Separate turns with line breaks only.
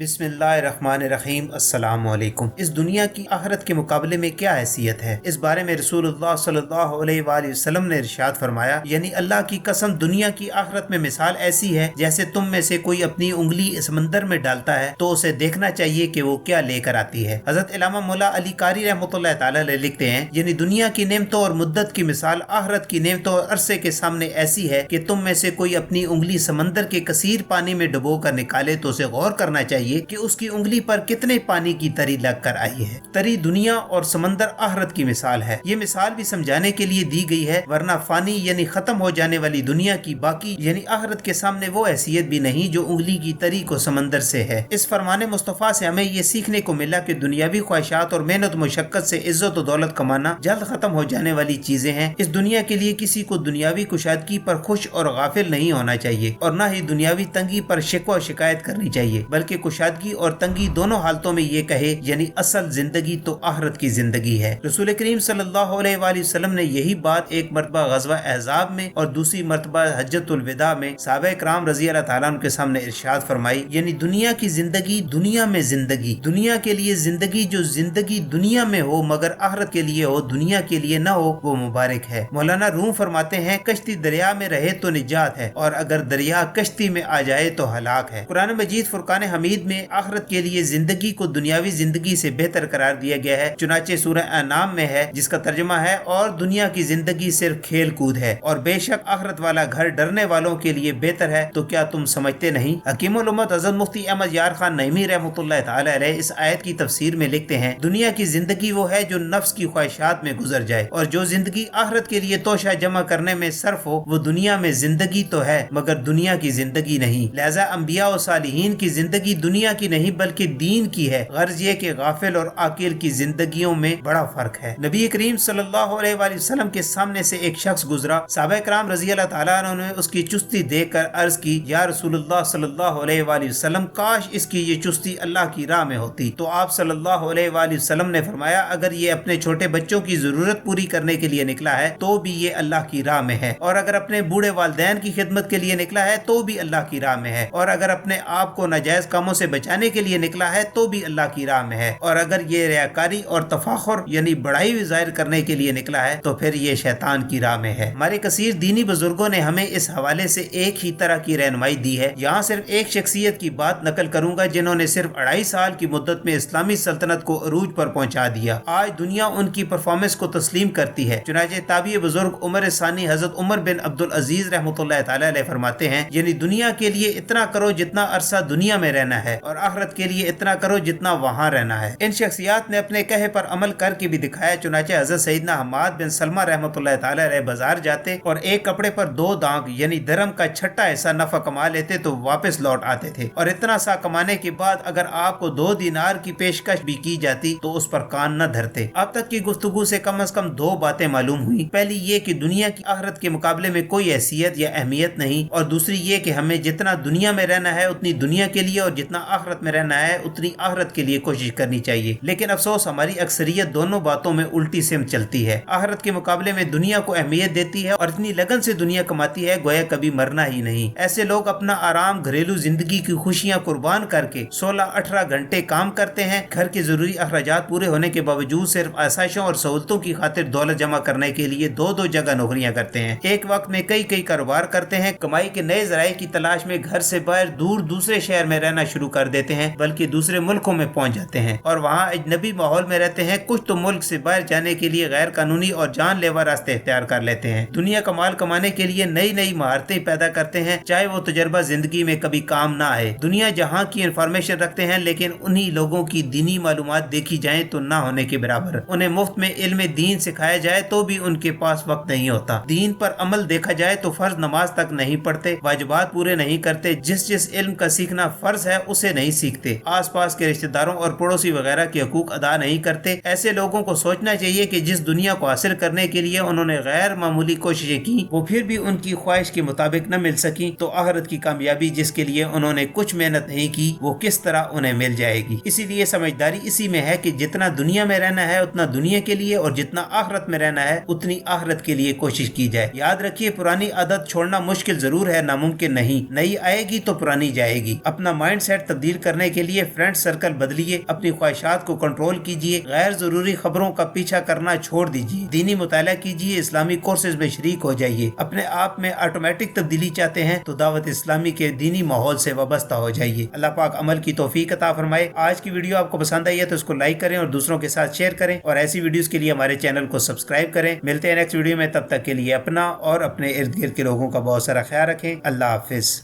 بسم اللہ الرحمن الرحیم۔ السلام علیکم۔ اس دنیا کی آخرت کے مقابلے میں کیا حیثیت ہے؟ اس بارے میں رسول اللہ صلی اللہ علیہ وآلہ وسلم نے ارشاد فرمایا، یعنی اللہ کی قسم، دنیا کی آخرت میں مثال ایسی ہے جیسے تم میں سے کوئی اپنی انگلی سمندر میں ڈالتا ہے تو اسے دیکھنا چاہیے کہ وہ کیا لے کر آتی ہے۔ حضرت علامہ مولا علی قاری رحمۃ اللہ تعالی علیہ لکھتے ہیں، یعنی دنیا کی نعمتوں اور مدت کی مثال آخرت کی نعمتوں اور عرصے کے سامنے ایسی ہے کہ تم میں سے کوئی اپنی انگلی سمندر کے کثیر پانی میں ڈبو کر نکالے تو اسے غور کرنا چاہیے کہ اس کی انگلی پر کتنے پانی کی تری لگ کر آئی ہے۔ تری دنیا اور سمندر آخرت کی مثال ہے۔ یہ مثال بھی سمجھانے کے لیے دی گئی ہے، ورنہ فانی یعنی ختم ہو جانے والی دنیا کی باقی یعنی آخرت کے سامنے وہ حیثیت بھی نہیں جو انگلی کی تری کو سمندر سے ہے۔ اس فرمان مصطفیٰ سے ہمیں یہ سیکھنے کو ملا کہ دنیاوی خواہشات اور محنت و مشقت سے عزت و دولت کمانا جلد ختم ہو جانے والی چیزیں ہیں۔ اس دنیا کے لیے کسی کو دنیاوی کشادگی پر خوش اور غافل نہیں ہونا چاہیے، اور نہ ہی دنیاوی تنگی پر شکوہ و شکایت کرنی چاہیے، بلکہ کشادگی اور تنگی دونوں حالتوں میں یہ کہے، یعنی اصل زندگی تو آخرت کی زندگی ہے۔ رسول کریم صلی اللہ علیہ وآلہ وسلم نے یہی بات ایک مرتبہ غزوہ احزاب میں اور دوسری مرتبہ حجۃ الوداع میں صحابہ کرام رضی اللہ تعالیٰ عنہ کے سامنے ارشاد فرمائی، یعنی دنیا کی زندگی دنیا میں زندگی، دنیا کے لیے زندگی جو زندگی دنیا میں ہو مگر آخرت کے لیے ہو، دنیا کے لیے نہ ہو، وہ مبارک ہے۔ مولانا روم فرماتے ہیں، کشتی دریا میں رہے تو نجات ہے، اور اگر دریا کشتی میں آ جائے تو ہلاک ہے۔ قرآن مجید فرقان حمید میں آخرت کے لیے زندگی کو دنیاوی زندگی سے بہتر قرار دیا گیا ہے، چنانچہ سورہ انعام میں ہے، جس کا ترجمہ ہے، اور دنیا کی زندگی صرف کھیل کود ہے، اور بے شک آخرت والا گھر ڈرنے والوں کے لیے بہتر ہے، تو کیا تم سمجھتے نہیں؟ حکیم الامت حضرت مفتی احمد یار خان نعیمی رحمۃ اللہ تعالی علیہ اس آیت کی تفسیر میں لکھتے ہیں، دنیا کی زندگی وہ ہے جو نفس کی خواہشات میں گزر جائے، اور جو زندگی آخرت کے لیے توشہ جمع کرنے میں صرف ہو، وہ دنیا میں زندگی تو ہے مگر دنیا کی زندگی نہیں۔ لہذا انبیاء و صالحین کی زندگی دنیا کی نہیں بلکہ دین کی ہے، غرض یہ کہ غافل اور عاقل کی زندگیوں میں بڑا فرق ہے۔ نبی کریم صلی اللہ علیہ وآلہ وسلم کے سامنے سے ایک شخص گزرا، صحابہ کرام رضی اللہ تعالیٰ عنہ نے اس کی چستی دیکھ کر عرض کی، یا رسول اللہ صلی اللہ علیہ وآلہ وسلم، کاش اس کی یہ چستی اللہ کی راہ میں ہوتی۔ تو آپ صلی اللہ علیہ وآلہ وسلم نے فرمایا، اگر یہ اپنے چھوٹے بچوں کی ضرورت پوری کرنے کے لیے نکلا ہے تو بھی یہ اللہ کی راہ میں ہے، اور اگر اپنے بوڑھے والدین کی خدمت کے لیے نکلا ہے تو بھی اللہ کی راہ میں ہے، اور اگر اپنے آپ کو ناجائز کاموں سے بچانے کے لیے نکلا ہے تو بھی اللہ کی راہ میں ہے، اور اگر یہ ریاکاری اور تفاخر یعنی بڑائی ظاہر کرنے کے لیے نکلا ہے تو پھر یہ شیطان کی راہ میں ہے۔ ہمارے کثیر دینی بزرگوں نے ہمیں اس حوالے سے ایک ہی طرح کی رہنمائی دی ہے۔ یہاں صرف ایک شخصیت کی بات نقل کروں گا جنہوں نے صرف 2.5 سال کی مدت میں اسلامی سلطنت کو عروج پر پہنچا دیا۔ آج دنیا ان کی پرفارمنس کو تسلیم کرتی ہے۔ چنانچہ تابعی بزرگ عمر ثانی حضرت عمر بن عبدالعزیز رحمۃ اللہ تعالی علیہ فرماتے ہیں، یعنی دنیا کے لیے اتنا کرو جتنا عرصہ دنیا میں رہنا ہے، اور آخرت کے لیے اتنا کرو جتنا وہاں رہنا ہے۔ ان شخصیات نے اپنے کہے پر عمل کر کے بھی دکھایا، چنانچہ حضرت سیدنا حماد بن سلمہ رحمۃ اللہ تعالی علیہ بازار جاتے اور ایک کپڑے پر 2 دانگ یعنی درہم کا چھٹا حصہ نفع کما لیتے تو واپس لوٹ آتے تھے، اور اتنا سا کمانے کے بعد اگر آپ کو 2 دینار کی پیشکش بھی کی جاتی تو اس پر کان نہ دھرتے۔ اب تک کی گفتگو سے کم از کم 2 باتیں معلوم ہوئی، پہلی یہ کہ دنیا کی آخرت کے مقابلے میں کوئی حیثیت یا اہمیت نہیں، اور دوسری یہ کہ ہمیں جتنا دنیا میں رہنا ہے اتنی دنیا کے لیے، اور جتنا آخرت میں رہنا ہے اتنی آخرت کے لیے کوشش کرنی چاہیے۔ لیکن افسوس ہماری اکثریت دونوں باتوں میں الٹی سمت چلتی ہے، آخرت کے مقابلے میں دنیا کو اہمیت دیتی ہے اور اتنی لگن سے دنیا کماتی ہے گویا کبھی مرنا ہی نہیں۔ ایسے لوگ اپنا آرام، گھریلو زندگی کی خوشیاں قربان کر کے 16-18 گھنٹے کام کرتے ہیں، گھر کے ضروری اخراجات پورے ہونے کے باوجود صرف آسائشوں اور سہولتوں کی خاطر دولت جمع کرنے کے لیے 2 جگہ نوکریاں کرتے ہیں، ایک وقت میں کئی کاروبار کرتے ہیں، کمائی کے نئے ذرائع کی تلاش میں گھر سے باہر دور دوسرے شہر میں رہنا شروع کر دیتے ہیں، بلکہ دوسرے ملکوں میں پہنچ جاتے ہیں اور وہاں اجنبی ماحول میں رہتے ہیں، کچھ تو ملک سے باہر جانے کے لیے غیر قانونی اور جان لیوا راستے اختیار کر لیتے ہیں، دنیا کا مال کمانے کے لیے نئی مہارتیں پیدا کرتے ہیں، چاہے وہ تجربہ زندگی میں کبھی کام نہ آئے، دنیا جہاں کی انفارمیشن رکھتے ہیں، لیکن انہی لوگوں کی دینی معلومات دیکھی جائیں تو نہ ہونے کے برابر، انہیں مفت میں علم دین سکھایا جائے تو بھی ان کے پاس وقت نہیں ہوتا، دین پر عمل دیکھا جائے تو فرض نماز تک نہیں پڑھتے، واجبات پورے نہیں کرتے، جس علم کا سیکھنا فرض ہے اسے نہیں سیکھتے، آس پاس کے رشتہ داروں اور پڑوسی وغیرہ کے حقوق ادا نہیں کرتے۔ ایسے لوگوں کو سوچنا چاہیے کہ جس دنیا کو حاصل کرنے کے لیے انہوں نے غیر معمولی کوششیں کی وہ پھر بھی ان کی خواہش کے مطابق نہ مل سکی، تو آخرت کی کامیابی جس کے لیے انہوں نے کچھ محنت نہیں کی وہ کس طرح انہیں مل جائے گی۔ اسی لیے سمجھداری اسی میں ہے کہ جتنا دنیا میں رہنا ہے اتنا دنیا کے لیے، اور جتنا آخرت میں رہنا ہے اتنی آخرت کے لیے کوشش کی جائے۔ یاد رکھیے، پرانی عادت چھوڑنا مشکل ضرور ہے، ناممکن نہیں، نئی آئے گی تو پرانی جائے گی۔ اپنا مائنڈ سیٹ تبدیل کرنے کے لیے فرینڈ سرکل بدلیے، اپنی خواہشات کو کنٹرول کیجیے، غیر ضروری خبروں کا پیچھا کرنا چھوڑ دیجیے، دینی مطالعہ کیجیے، اسلامی کورسز میں شریک ہو جائیے۔ اپنے آپ میں آٹومیٹک تبدیلی چاہتے ہیں تو دعوت اسلامی کے دینی ماحول سے وابستہ ہو جائیے۔ اللہ پاک عمل کی توفیق عطا فرمائے۔ آج کی ویڈیو آپ کو پسند آئی ہے تو اس کو لائک کریں اور دوسروں کے ساتھ شیئر کریں، اور ایسی ویڈیوز کے لیے ہمارے چینل کو سبسکرائب کریں۔ ملتے ہیں نیکسٹ ویڈیو میں، تب تک کے لیے اپنا اور اپنے ارد گرد کے لوگوں کا بہت سارا خیال رکھیں۔ اللہ حافظ۔